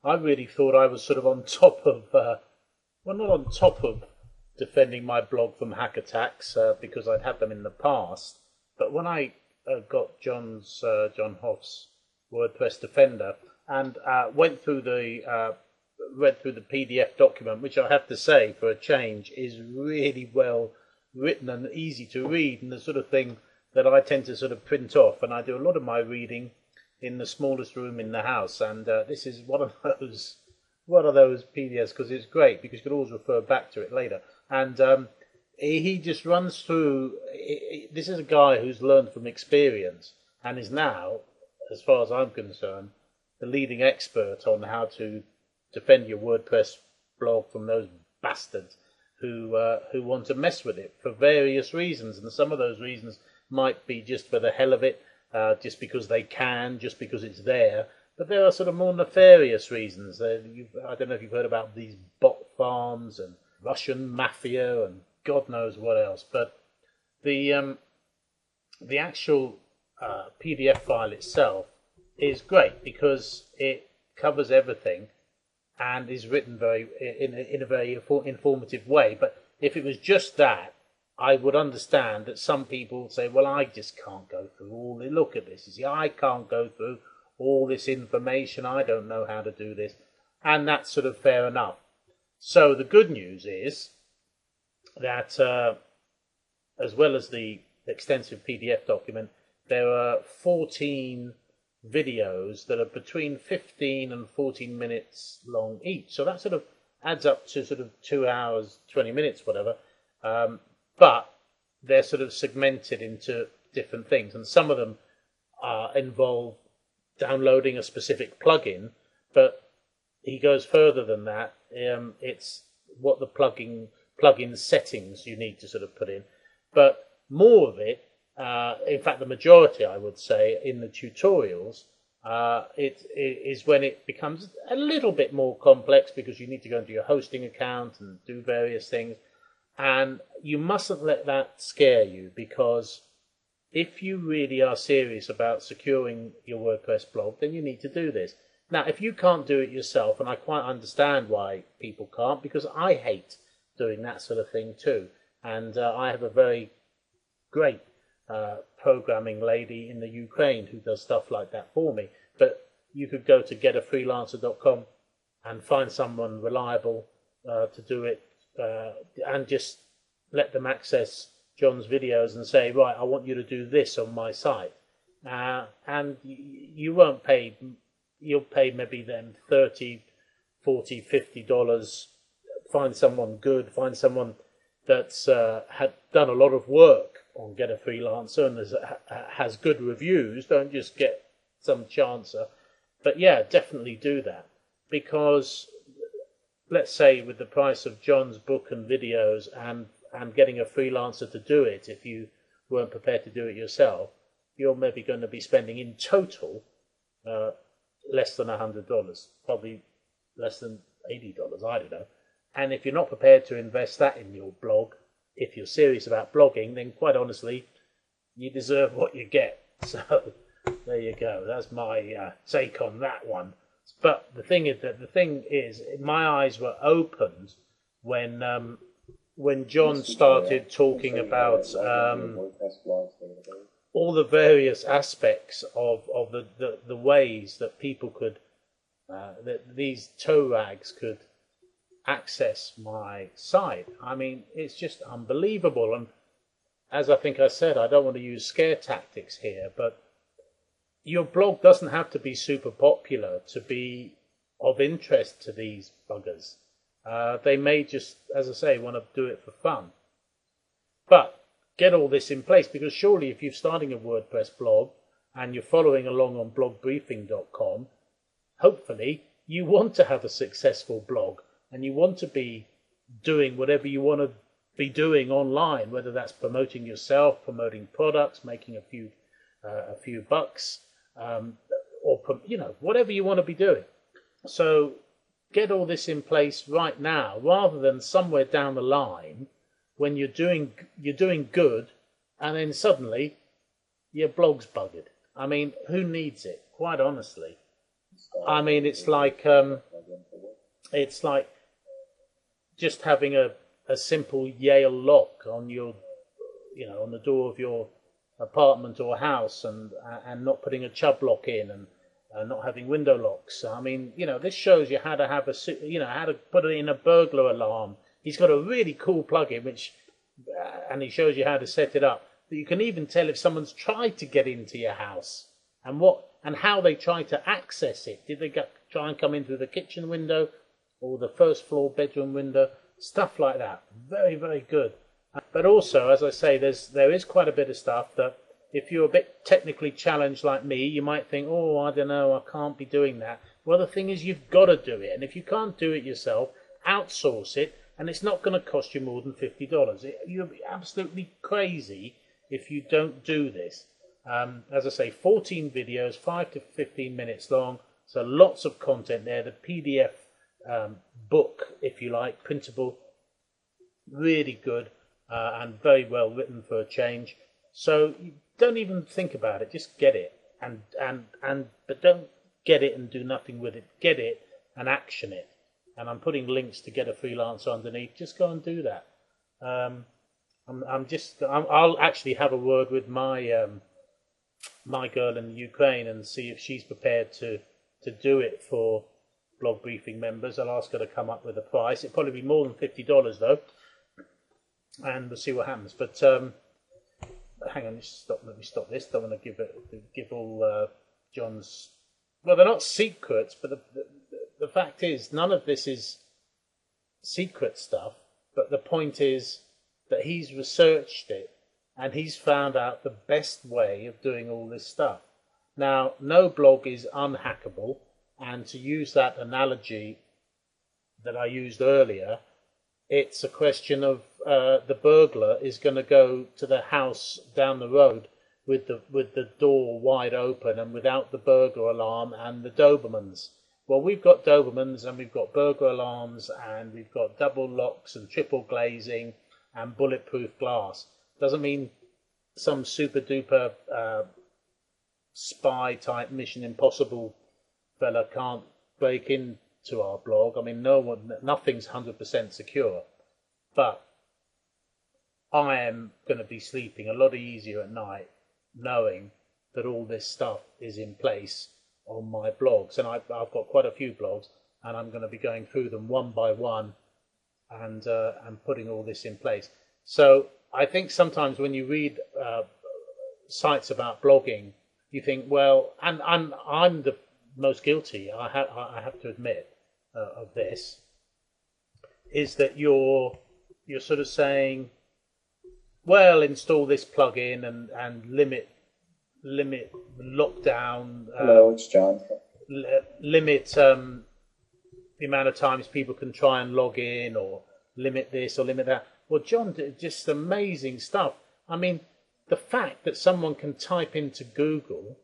I really thought I was sort of on top of, well, not on top of defending my blog from hack attacks because I'd had them in the past. But when I got John Hoff's WordPress Defender and went through the read through the PDF document, which I have to say, for a change, is really well written and easy to read, and the sort of thing that I tend to sort of print off. And I do a lot of my reading in the smallest room in the house, and this is one of those PDFs because it's great because you can always refer back to it later. And he just runs through. This is a guy who's learned from experience and is now, as far as I'm concerned, the leading expert on how to defend your WordPress blog from those bastards who want to mess with it for various reasons. And some of those reasons might be just for the hell of it, just because they can, just because it's there. But there are sort of more nefarious reasons. I don't know if you've heard about these bot farms and Russian mafia and God knows what else. But the actual PDF file itself is great because it covers everything and is written in a very informative way. But if it was just that, I would understand that some people would say, well, I just can't go through all the look at this. You see, I can't go through all this information. I don't know how to do this. And that's sort of fair enough. So the good news is that as well as the extensive PDF document, there are 14 videos that are between 15 and 14 minutes long each. So that sort of adds up to sort of 2 hours, 20 minutes, whatever. But they're sort of segmented into different things. And some of them involve downloading a specific plugin, but he goes further than that. It's what the plugin settings you need to sort of put in. But more of it, in fact, the majority, I would say, in the tutorials, it is when it becomes a little bit more complex because you need to go into your hosting account and do various things. And you mustn't let that scare you, because if you really are serious about securing your WordPress blog, then you need to do this. Now, if you can't do it yourself, and I quite understand why people can't, because I hate doing that sort of thing too. And I have a very great programming lady in the Ukraine who does stuff like that for me. But you could go to getafreelancer.com and find someone reliable to do it, and just let them access John's videos and say, right, I want you to do this on my site. And you won't pay, you'll pay maybe then $30, $40, $50. Find someone good, find someone that's had done a lot of work on Get a Freelancer and has good reviews. Don't just get some chancer. But yeah, definitely do that, because let's say with the price of John's book and videos and getting a freelancer to do it, if you weren't prepared to do it yourself, you're maybe going to be spending in total less than $100, probably less than $80, I don't know. And if you're not prepared to invest that in your blog, if you're serious about blogging, then quite honestly, you deserve what you get. So there you go. That's my take on that one. But the thing is, my eyes were opened when John started talking about all the various aspects of the ways that people could, that these tow rags could access my site. I mean, it's just unbelievable. And as I think I said, I don't want to use scare tactics here, but your blog doesn't have to be super popular to be of interest to these buggers. They may just, as I say, want to do it for fun. But get all this in place, because surely if you're starting a WordPress blog and you're following along on blogbriefing.com, hopefully you want to have a successful blog and you want to be doing whatever you want to be doing online, whether that's promoting yourself, promoting products, making a few bucks, or whatever you want to be doing. So get all this in place right now, rather than somewhere down the line when you're doing good, and then suddenly your blog's buggered. I mean, who needs it? Quite honestly. I mean, it's like it's like just having a simple Yale lock on your, on the door of your apartment or house, and not putting a Chubb lock in, and not having window locks. I mean, this shows you how to have how to put it in a burglar alarm. He's got a really cool plugin and he shows you how to set it up. But you can even tell if someone's tried to get into your house and how they try to access it. Did they try and come in through the kitchen window or the first floor bedroom window? Stuff like that. Very, very good. But also, as I say, there is quite a bit of stuff that if you're a bit technically challenged like me, you might think, oh, I don't know, I can't be doing that. Well, the thing is, you've got to do it. And if you can't do it yourself, outsource it, and it's not going to cost you more than $50. You'll be absolutely crazy if you don't do this. As I say, 14 videos, 5 to 15 minutes long, so lots of content there. The PDF book, if you like, printable, really good, and very well written for a change. So don't even think about it, just get it, but don't get it and do nothing with it. Get it and action it. And I'm putting links to Get a Freelancer underneath. Just go and do that. I'll actually have a word with my my girl in the Ukraine and see if she's prepared to do it for blog briefing members. I'll ask her to come up with a price. It'll probably be more than $50 though, and we'll see what happens. But hang on, let me stop this. Don't want to give all John's. Well, they're not secrets, but the fact is, none of this is secret stuff. But the point is that he's researched it and he's found out the best way of doing all this stuff. Now, no blog is unhackable, and to use that analogy that I used earlier, it's a question of the burglar is going to go to the house down the road with the door wide open and without the burglar alarm and the Dobermans. Well, we've got Dobermans and we've got burglar alarms and we've got double locks and triple glazing and bulletproof glass. Doesn't mean some super duper spy type Mission Impossible fella can't break into our blog. I mean, nothing's 100% secure, but I am going to be sleeping a lot easier at night knowing that all this stuff is in place on my blogs. And I've got quite a few blogs, and I'm going to be going through them one by one and putting all this in place. So I think sometimes when you read sites about blogging, you think, well, and I'm the most guilty, I have to admit, of this, is that you're sort of saying, well, install this plugin and limit lockdown. Hello, it's John. Limit the amount of times people can try and log in, or limit this or limit that. Well, John did just amazing stuff. I mean, the fact that someone can type into Google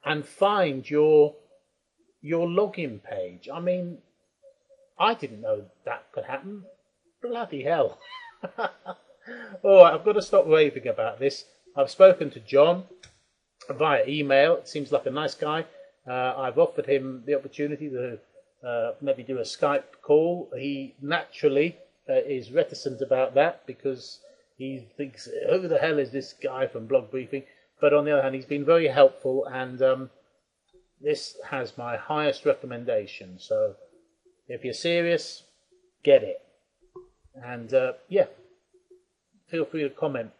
and find your login page. I mean, I didn't know that could happen. Bloody hell. All right, I've got to stop raving about this. I've spoken to John via email. It seems like a nice guy. I've offered him the opportunity to maybe do a Skype call. He naturally is reticent about that because he thinks, who the hell is this guy from Blog Briefing? But on the other hand, he's been very helpful, and this has my highest recommendation. So if you're serious, get it. And yeah, feel free to comment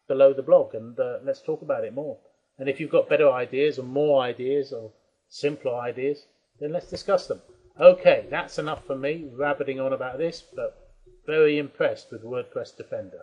below the blog, and let's talk about it more. And if you've got better ideas or more ideas or simpler ideas, then let's discuss them. Okay, that's enough for me rabbiting on about this, but very impressed with WordPress Defender.